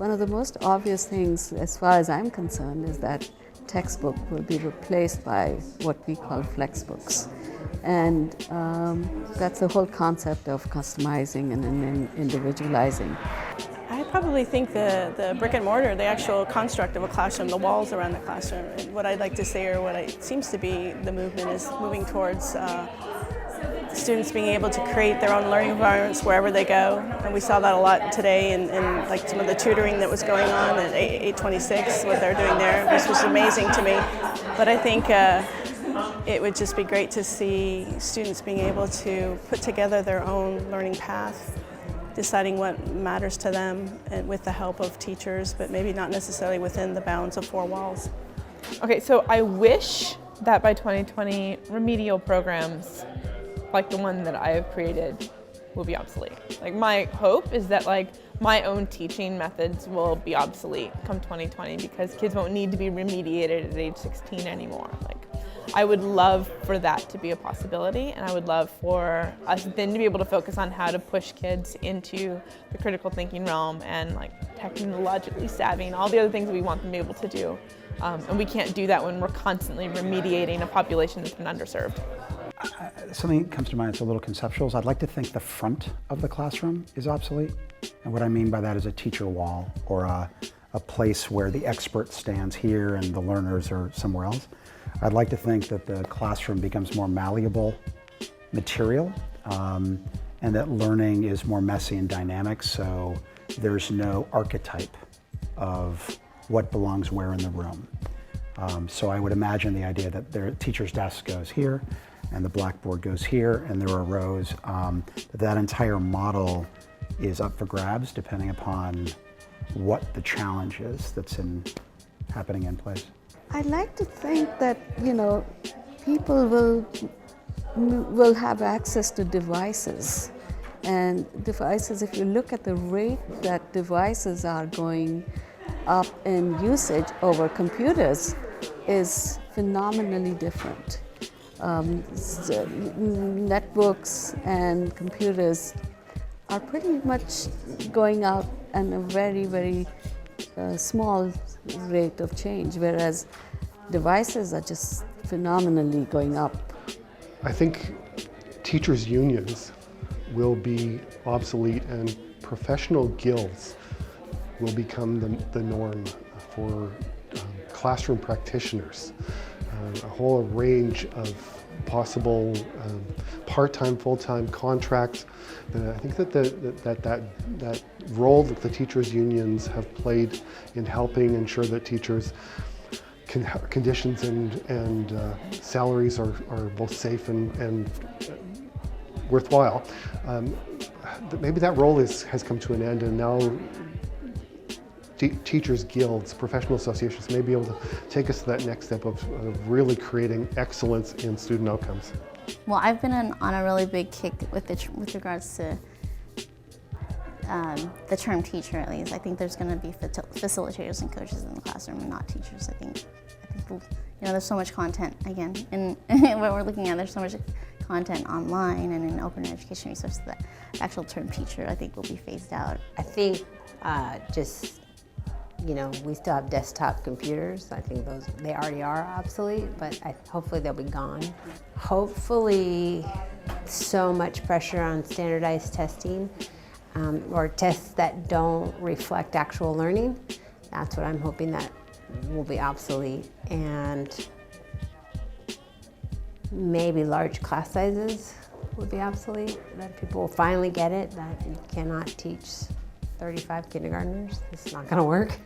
One of the most obvious things, as far as I'm concerned, is that textbook will be replaced by what we call flexbooks. And that's the whole concept of customizing and individualizing. I probably think the brick and mortar, the actual construct of a classroom, the walls around the classroom. And what I'd like to say, or what it seems to be the movement, is moving towards students being able to create their own learning environments wherever they go. And we saw that a lot today in like some of the tutoring that was going on at 826, what they're doing there, which was amazing to me. But I think it would just be great to see students being able to put together their own learning path, deciding what matters to them, and with the help of teachers, but maybe not necessarily within the bounds of four walls. Okay, so I wish that by 2020, remedial programs like the one that I have created will be obsolete. Like, my hope is that my own teaching methods will be obsolete come 2020 because kids won't need to be remediated at age 16 anymore. I would love for that to be a possibility, and I would love for us then to be able to focus on how to push kids into the critical thinking realm and technologically savvy and all the other things we want them to be able to do. And we can't do that when we're constantly remediating a population that's been underserved. Something that comes to mind, it's a little conceptual, is I'd like to think the front of the classroom is obsolete. And what I mean by that is a teacher wall, or a place where the expert stands here and the learners are somewhere else. I'd like to think that the classroom becomes more malleable material, and that learning is more messy and dynamic, so there's no archetype of what belongs where in the room. So I would imagine the idea that the teacher's desk goes here, and the blackboard goes here, and there are rows. That entire model is up for grabs depending upon what the challenge is that's happening in place. I'd like to think that, people will have access to devices. And devices, if you look at the rate that devices are going up in usage over computers, is phenomenally different. Netbooks and computers are pretty much going up at a very, very small rate of change, whereas devices are just phenomenally going up. I think teachers' unions will be obsolete, and professional guilds will become the norm for classroom practitioners. A whole range of possible part-time, full-time contracts. I think that role that the teachers' unions have played in helping ensure that teachers' conditions and salaries are both safe and worthwhile. Maybe that role has come to an end, and now teachers' guilds, professional associations may be able to take us to that next step of really creating excellence in student outcomes. Well, I've been on a really big kick with regards to the term teacher, at least. I think there's going to be facilitators and coaches in the classroom, and not teachers. I think there's so much content, again, and what we're looking at, there's so much content online and in open education resources that the actual term teacher, I think, will be phased out. I think we still have desktop computers. I think they already are obsolete, but hopefully they'll be gone. Hopefully, so much pressure on standardized testing or tests that don't reflect actual learning. That's what I'm hoping that will be obsolete. And maybe large class sizes will be obsolete, that people will finally get it, that you cannot teach 35 kindergartners. It's not going to work.